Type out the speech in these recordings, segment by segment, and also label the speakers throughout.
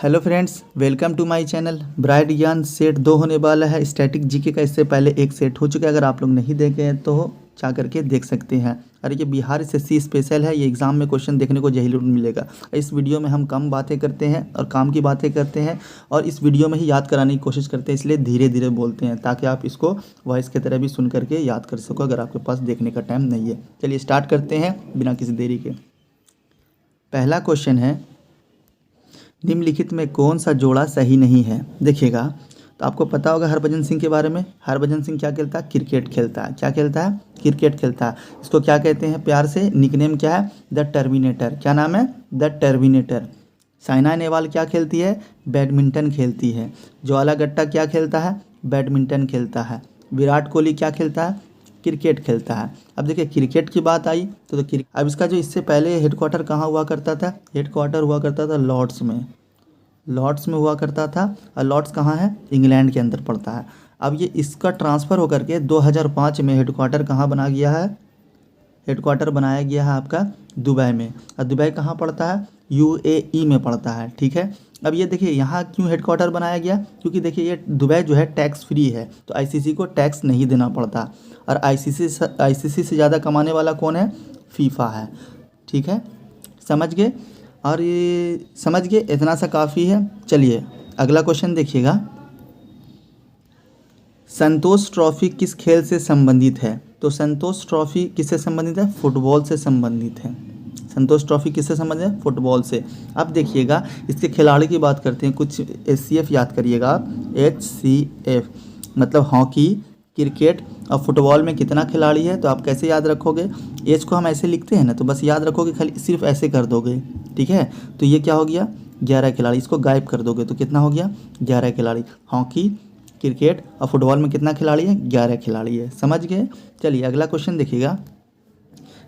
Speaker 1: Hello friends, welcome to my channel. Bright Gyan set 2 होने वाला है। स्टैटिक जीके का इससे पहले एक सेट हो चुका है। अगर आप लोग नहीं देखे हैं तो जा करके देख सकते हैं। और ये बिहार एसएससी स्पेशल है। ये एग्ज़ाम में क्वेश्चन देखने को जरूर मिलेगा। इस वीडियो में हम कम बातें करते हैं और काम की बातें करते हैं, और इस वीडियो में ही याद कराने की कोशिश करते हैं, इसलिए धीरे धीरे बोलते हैं ताकि आप इसको वॉइस की तरह भी सुन करके याद कर सको अगर आपके पास देखने का टाइम नहीं है। चलिए स्टार्ट करते हैं बिना किसी देरी के। पहला क्वेश्चन है, निम्नलिखित में कौन सा जोड़ा सही नहीं है। देखिएगा तो आपको पता होगा हरभजन सिंह के बारे में। हरभजन सिंह क्या खेलता है? क्रिकेट खेलता है। क्या खेलता है? क्रिकेट खेलता है। इसको क्या कहते हैं प्यार से? निकनेम क्या है? The terminator. क्या नाम है? The terminator. साइना नेहवाल क्या खेलती है? बैडमिंटन खेलती है। ज्वाला गट्टा क्या खेलता है? बैडमिंटन खेलता है। विराट कोहली क्या खेलता है? क्रिकेट खेलता है। अब देखिए क्रिकेट की बात आई तो अब इसका जो इससे पहले हेडक्वार्टर कहाँ हुआ करता था? हेडक्वार्टर हुआ करता था लॉर्ड्स में। लॉर्ड्स में हुआ करता था। और लॉर्ड्स कहाँ है? इंग्लैंड के अंदर पड़ता है। अब ये इसका ट्रांसफ़र होकर के 2005 में हेडक्वार्टर कहाँ बना गया है? हेडक्वार्टर बनाया गया है आपका दुबई में। और दुबई कहाँ पड़ता है? यूएई में पड़ता है। ठीक है। अब ये देखिए यहाँ क्यों हेडक्वार्टर बनाया गया? क्योंकि देखिए ये दुबई जो है टैक्स फ्री है, तो आईसीसी को टैक्स नहीं देना पड़ता। और आईसीसी से ज़्यादा कमाने वाला कौन है? फीफा है। ठीक है, समझ गए? और ये समझ गए, इतना सा काफ़ी है। चलिए अगला क्वेश्चन देखिएगा। संतोष ट्रॉफी किस खेल से संबंधित है? तो संतोष ट्रॉफी किससे संबंधित है? फुटबॉल से संबंधित है। संतोष ट्रॉफी किससे संबंधित है? फुटबॉल से। अब देखिएगा इसके खिलाड़ी की बात करते हैं। कुछ HCF याद करिएगा आप। HCF मतलब हॉकी, क्रिकेट और फुटबॉल में कितना खिलाड़ी है? तो आप कैसे याद रखोगे? एज को हम ऐसे लिखते हैं ना, तो बस याद रखोगे, खाली सिर्फ ऐसे कर दोगे। ठीक है, तो ये क्या हो गया? 11 खिलाड़ी। इसको गायब कर दोगे तो कितना हो गया? 11 खिलाड़ी। हॉकी, क्रिकेट और फुटबॉल में कितना खिलाड़ी है? 11 खिलाड़ी है। समझ गए? चलिए अगला क्वेश्चन देखिएगा।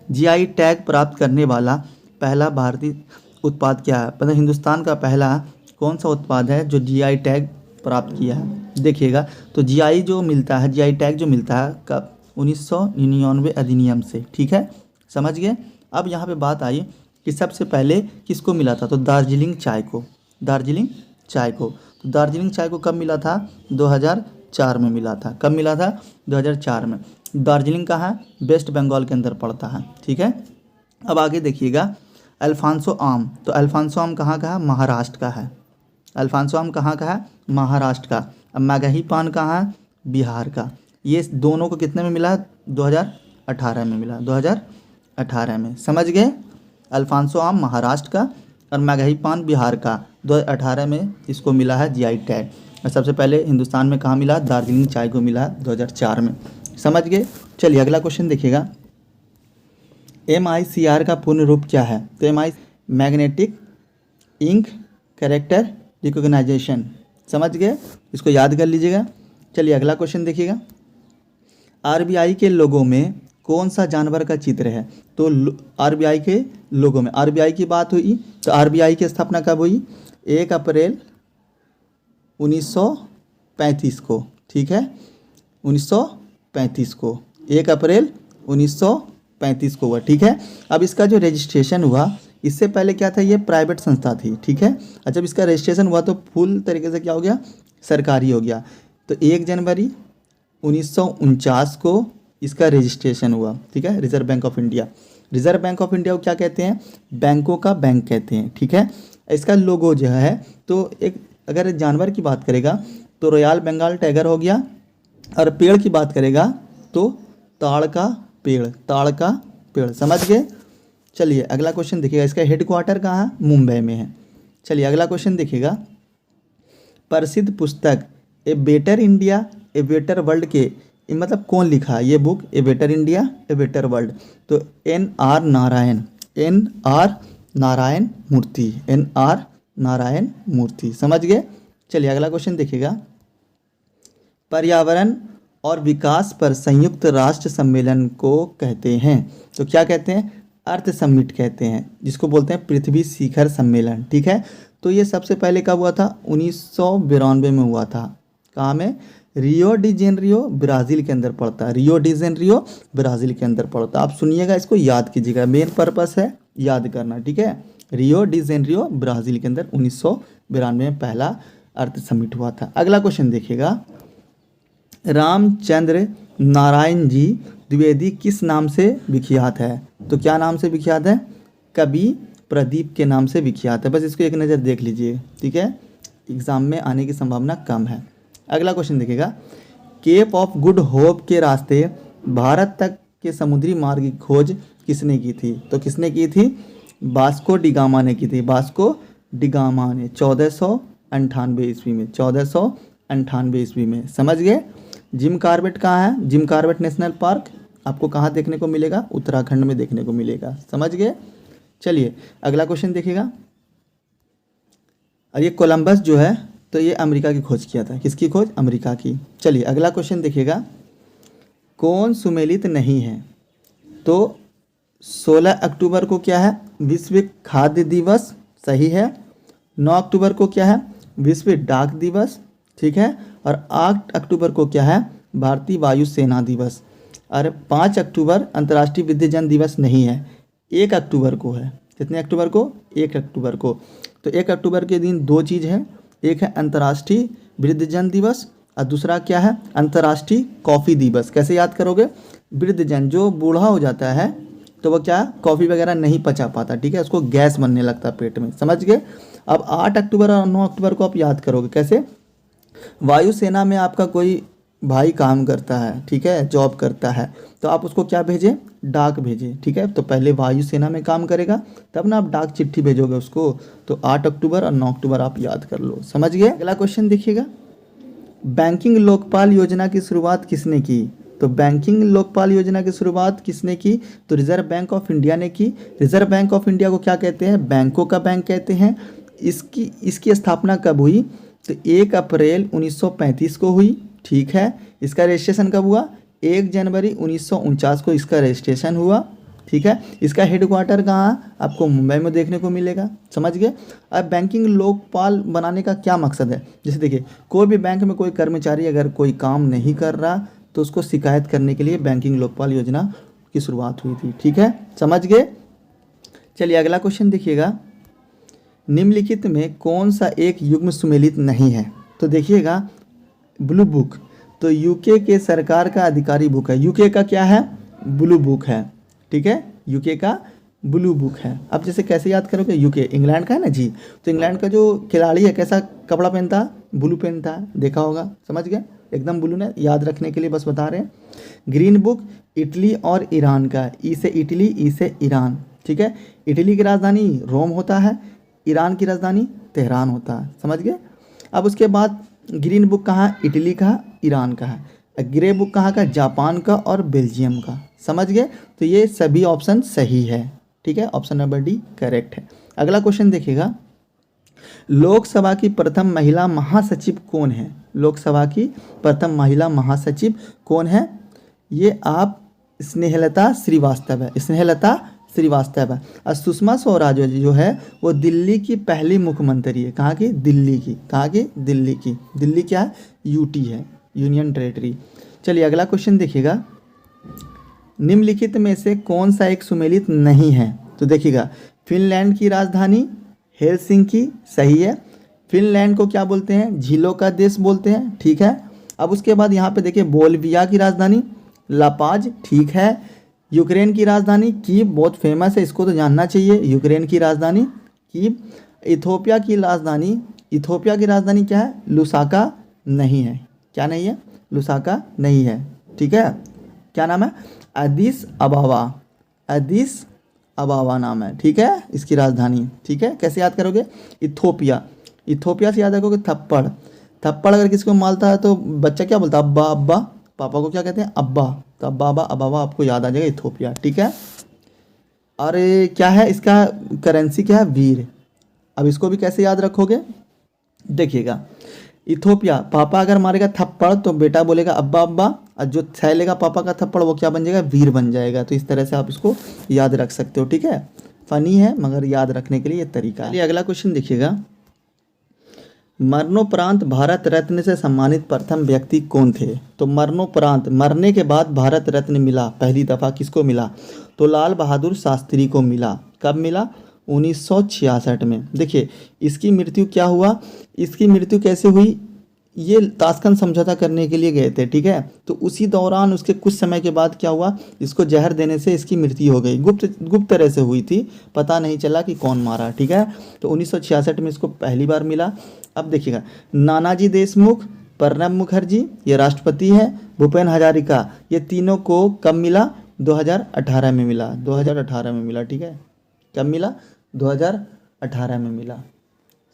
Speaker 1: जीआई टैग प्राप्त करने वाला पहला भारतीय उत्पाद क्या है? मतलब हिंदुस्तान का पहला कौन सा उत्पाद है जो जीआई टैग प्राप्त किया है? देखिएगा तो जीआई जो मिलता है, जीआई टैग जो मिलता है कब? 1999 अधिनियम से। ठीक है, समझ गए? अब यहाँ पे बात आई कि सबसे पहले किसको मिला था? तो दार्जिलिंग चाय को। दार्जिलिंग चाय को। तो दार्जिलिंग चाय को कब मिला था? 2004 में मिला था। कब मिला था? 2004 में। दार्जिलिंग कहाँ है? वेस्ट बंगाल के अंदर पड़ता है। ठीक है, अब आगे देखिएगा। अल्फांसो आम। तो अल्फांसो आम कहाँ का है? महाराष्ट्र का है। अल्फांसो आम कहाँ का है? महाराष्ट्र का। अब मगही पान कहाँ है? बिहार का। ये दोनों को कितने में मिला? 2018 में मिला। 2018 में। समझ गए? अल्फांसो आम महाराष्ट्र का और मगही पान बिहार का। 2018 में इसको मिला है जीआई टैग। और सबसे पहले हिंदुस्तान में कहाँ मिला? दार्जिलिंग चाय को मिला 2004 में। समझ गए? चलिए अगला क्वेश्चन देखिएगा। MICR का पूर्ण रूप क्या है? तो MI magnetic ink character recognization. समझ गए? इसको याद कर लीजिएगा। चलिए अगला क्वेश्चन देखिएगा। RBI के लोगो में कौन सा जानवर का चित्र है? तो RBI के लोगो में, RBI की बात हुई तो RBI की स्थापना कब हुई? 1 अप्रैल 1935 को। ठीक है, 1935 को, 1 अप्रैल 1935 को हुआ। ठीक है, अब इसका जो रजिस्ट्रेशन हुआ, इससे पहले क्या था? ये प्राइवेट संस्था थी। ठीक है, और जब इसका रजिस्ट्रेशन हुआ तो फुल तरीके से क्या हो गया? सरकारी हो गया। तो 1 जनवरी 1949 को इसका रजिस्ट्रेशन हुआ। ठीक है, reserve bank of India. Reserve bank of India को क्या कहते हैं? बैंकों का बैंक कहते हैं। ठीक है, इसका लोगो जो है, तो एक अगर जानवर की बात करेगा तो रॉयल बंगाल टाइगर हो गया, और पेड़ की बात करेगा तो ताड़ का पेड़। ताड़ का पेड़। समझ गए? चलिए अगला क्वेश्चन देखिएगा। इसका हेडक्वार्टर कहाँ है? मुंबई में है। चलिए अगला क्वेश्चन देखिएगा। प्रसिद्ध पुस्तक a better India a better world के मतलब कौन लिखा है ये book? A better India a better world. तो NR नारायण। NR नारायण मूर्ति। NR नारायण मूर्ति। समझ गए? चलिए अगला क्वेश्चन देखिएगा। पर्यावरण और विकास पर संयुक्त राष्ट्र सम्मेलन को कहते हैं। तो क्या कहते हैं? अर्थ समिट कहते हैं, जिसको बोलते हैं पृथ्वी शिखर सम्मेलन। ठीक है, तो ये सबसे पहले कब हुआ था? 1992 में हुआ था। कहाँ में? रियो डी जेनेरियो ब्राज़ील के अंदर पड़ता है। रियो डी जेनेरियो ब्राज़ील के अंदर पड़ता है। आप सुनिएगा, इसको याद कीजिएगा। मेन पर्पस है याद करना। ठीक है, रियो डी जेनेरियो ब्राज़ील के अंदर 1992 में पहला अर्थ समिट हुआ था। अगला क्वेश्चन देखिएगा, रामचंद्र नारायण जी द्विवेदी किस नाम से विख्यात है? तो क्या नाम से विख्यात है? कवि प्रदीप के नाम से विख्यात है। बस इसको एक नज़र देख लीजिए, ठीक है, एग्ज़ाम में आने की संभावना कम है। अगला क्वेश्चन देखिएगा, केप ऑफ गुड होप के रास्ते भारत तक के समुद्री मार्ग की खोज किसने की थी? तो किसने की थी? वास्को डिगामा ने की थी। वास्को डिगामा ने 1498 ईस्वी में, 1498 ईस्वी में। समझ गए? जिम कॉर्बेट कहाँ है? जिम कॉर्बेट नेशनल पार्क आपको कहाँ देखने को मिलेगा? उत्तराखंड में देखने को मिलेगा। समझ गए? चलिए अगला क्वेश्चन देखिएगा, और ये कोलंबस जो है तो ये अमेरिका की खोज किया था। किसकी खोज? अमेरिका की। चलिए अगला क्वेश्चन देखिएगा, कौन सुमेलित नहीं है? तो 16 अक्टूबर को क्या है? विश्व खाद्य दिवस, सही है। 9 अक्टूबर को क्या है? विश्व डाक दिवस, ठीक है। और 8 अक्टूबर को क्या है? भारतीय वायुसेना दिवस। और 5 अक्टूबर अंतर्राष्ट्रीय वृद्धजन दिवस नहीं है, 1 अक्टूबर को है। कितने अक्टूबर को? 1 अक्टूबर को। तो 1 अक्टूबर के दिन दो चीज़ है, एक है अंतर्राष्ट्रीय वृद्धजन दिवस और दूसरा क्या है? अंतर्राष्ट्रीय कॉफ़ी दिवस। कैसे याद करोगे? वृद्धजन जो बूढ़ा हो जाता है तो वह क्या, कॉफ़ी वगैरह नहीं पचा पाता, ठीक है, उसको गैस बनने लगता है पेट में। समझ गए? अब 8 अक्टूबर और 9 अक्टूबर को आप याद करोगे कैसे? वायुसेना में आपका कोई भाई काम करता है, ठीक है, जॉब करता है, तो आप उसको क्या भेजें? डाक भेजें, ठीक है। तो पहले वायुसेना में काम करेगा तब ना आप डाक चिट्ठी भेजोगे उसको। तो 8 अक्टूबर और 9 अक्टूबर आप याद कर लो। समझ गए? अगला क्वेश्चन देखिएगा, बैंकिंग लोकपाल योजना की शुरुआत किसने की? तो बैंकिंग लोकपाल योजना की शुरुआत किसने की? तो रिजर्व बैंक ऑफ इंडिया ने की। रिजर्व बैंक ऑफ इंडिया को क्या कहते हैं? बैंकों का बैंक कहते हैं। इसकी स्थापना कब हुई? तो 1 अप्रैल 1935 को हुई, ठीक है। इसका रजिस्ट्रेशन कब हुआ? 1 जनवरी 1949 को इसका रजिस्ट्रेशन हुआ, ठीक है। इसका हेडक्वार्टर कहाँ? आपको मुंबई में देखने को मिलेगा। समझ गए? अब बैंकिंग लोकपाल बनाने का क्या मकसद है? जैसे देखिए, कोई भी बैंक में कोई कर्मचारी अगर कोई काम नहीं कर रहा तो उसको शिकायत करने के लिए बैंकिंग लोकपाल योजना की शुरुआत हुई थी, ठीक है। समझ गए? चलिए अगला क्वेश्चन देखिएगा, निम्नलिखित में कौन सा एक युग्म सुमेलित नहीं है? तो देखिएगा, ब्लू बुक, तो यूके के सरकार का अधिकारी बुक है। यूके का क्या है? ब्लू बुक है, ठीक है, यूके का ब्लू बुक है। अब जैसे कैसे याद करोगे? यूके इंग्लैंड का है ना जी, तो इंग्लैंड का जो खिलाड़ी है कैसा कपड़ा पहनता है? ब्लू पहनता है, देखा होगा। समझ गए? एकदम ब्लू ने याद रखने के लिए बस बता रहे हैं। ग्रीन बुक इटली और ईरान का है, ई से इटली, ई से ईरान, ठीक है। इटली की राजधानी रोम होता है, ईरान की राजधानी तेहरान होता है। समझ गए? अब उसके बाद ग्रीन बुक कहाँ? इटली का, ईरान का है। ग्रे बुक कहाँ का? जापान का और बेल्जियम का। समझ गए? तो ये सभी ऑप्शन सही है, ठीक है, ऑप्शन नंबर डी करेक्ट है। अगला क्वेश्चन देखिएगा, लोकसभा की प्रथम महिला महासचिव कौन है? लोकसभा की प्रथम महिला महासचिव कौन है? ये आप स्नेहलता श्रीवास्तव है, स्नेहलता श्रीवास्तव है। और सुषमा स्वराज जो है वो दिल्ली की पहली मुख्यमंत्री है। कहाँ की? दिल्ली की। कहाँ की? दिल्ली की। दिल्ली क्या है? यूटी है, यूनियन टेरेटरी। चलिए अगला क्वेश्चन देखिएगा, निम्नलिखित में से कौन सा एक सुमेलित नहीं है? तो देखिएगा, फिनलैंड की राजधानी हेलसिंकी, सही है। फिनलैंड को क्या बोलते हैं? झीलों का देश बोलते हैं, ठीक है। अब उसके बाद यहाँ पे देखिए, बोल्विया की राजधानी लापाज, ठीक है। यूक्रेन की राजधानी कीव, बहुत फेमस है, इसको तो जानना चाहिए, यूक्रेन की राजधानी कीव। इथोपिया की राजधानी क्या है? लुसाका नहीं है। क्या नहीं है? लुसाका नहीं है, ठीक है। क्या नाम है? अदिस अबाबा, अदिस अबाबा नाम है, ठीक है, इसकी राजधानी, ठीक है। कैसे याद करोगे? इथोपिया, इथोपिया से याद रखोगे थप्पड़, थप्पड़ अगर किसी को मारता है तो बच्चा क्या बोलता है? अब्बा अब्बा। पापा को क्या कहते हैं? अब्बा। तो अब्बा अब्बा अबाबा आपको याद आ जाएगा, इथोपिया, ठीक है। और क्या है इसका करेंसी? क्या है? वीर। अब इसको भी कैसे याद रखोगे? देखिएगा, इथोपिया, पापा अगर मारेगा थप्पड़ तो बेटा बोलेगा अब्बा अब्बा, और जो सह पापा का थप्पड़ वो क्या बन जाएगा? वीर बन जाएगा। तो इस तरह से आप इसको याद रख सकते हो, ठीक है। फनी है मगर याद रखने के लिए ये तरीका है। अगला क्वेश्चन देखिएगा, मरणोपरांत भारत रत्न से सम्मानित प्रथम व्यक्ति कौन थे? तो मरणोपरांत, मरने के बाद भारत रत्न मिला पहली दफ़ा किसको मिला? तो लाल बहादुर शास्त्री को मिला। कब मिला? 1966 में। देखिए इसकी मृत्यु क्या हुआ, इसकी मृत्यु कैसे हुई, ये ताशकंद समझौता करने के लिए गए थे, ठीक है। तो उसी दौरान उसके कुछ समय के बाद क्या हुआ, इसको जहर देने से इसकी मृत्यु हो गई, गुप्त तरह से हुई थी, पता नहीं चला कि कौन मारा, ठीक है। तो 1966 में इसको पहली बार मिला। अब देखिएगा, नानाजी देशमुख, प्रणब मुखर्जी ये राष्ट्रपति है, भूपेन हजारिका, ये तीनों को कब मिला, 2018 में मिला, 2018 में मिला, ठीक है। कब मिला, 2018 में मिला,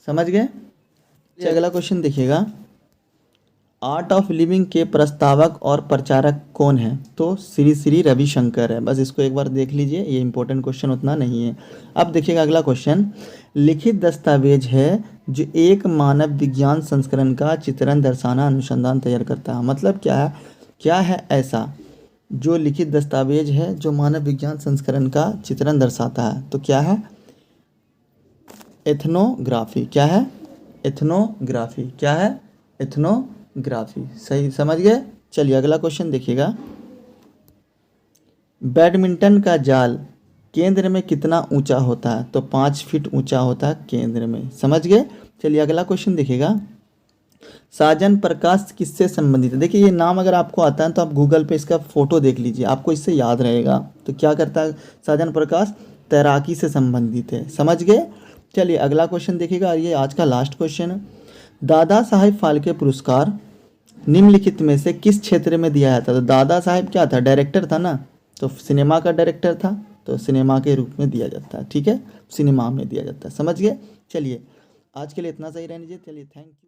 Speaker 1: समझ गए। अगला क्वेश्चन देखिएगा, आर्ट ऑफ लिविंग के प्रस्तावक और प्रचारक कौन है, तो श्री श्री रविशंकर है। बस इसको एक बार देख लीजिए, ये इंपॉर्टेंट क्वेश्चन उतना नहीं है। अब देखिएगा अगला क्वेश्चन, लिखित दस्तावेज है जो एक मानव विज्ञान संस्करण का चित्रण दर्शाना अनुसंधान तैयार करता है। मतलब क्या है ऐसा जो लिखित दस्तावेज है जो मानव विज्ञान संस्करण का चित्रण दर्शाता है, तो क्या है, एथनोग्राफी। क्या है, एथनोग्राफी। क्या है, एथनोग्राफी। सही समझ गए। चलिए अगला क्वेश्चन देखिएगा, बैडमिंटन का जाल केंद्र में कितना ऊंचा होता है, तो 5 फीट ऊंचा होता है केंद्र में, समझ गए। चलिए अगला क्वेश्चन देखिएगा, साजन प्रकाश किससे संबंधित है। देखिए ये नाम अगर आपको आता है तो आप गूगल पे इसका फोटो देख लीजिए, आपको इससे याद रहेगा। तो क्या करता है साजन प्रकाश, तैराकी से संबंधित है, समझ गए। चलिए अगला क्वेश्चन देखिएगा, ये आज का लास्ट क्वेश्चन है, दादा साहेब फाल्के पुरस्कार निम्नलिखित में से किस क्षेत्र में दिया जाता है। तो दादा साहेब क्या था, डायरेक्टर था ना, तो सिनेमा का डायरेक्टर था, तो सिनेमा के रूप में दिया जाता है, ठीक है, सिनेमा में दिया जाता है, समझ गए। चलिए आज के लिए इतना सही रहने दीजिए, चलिए थैंक यू।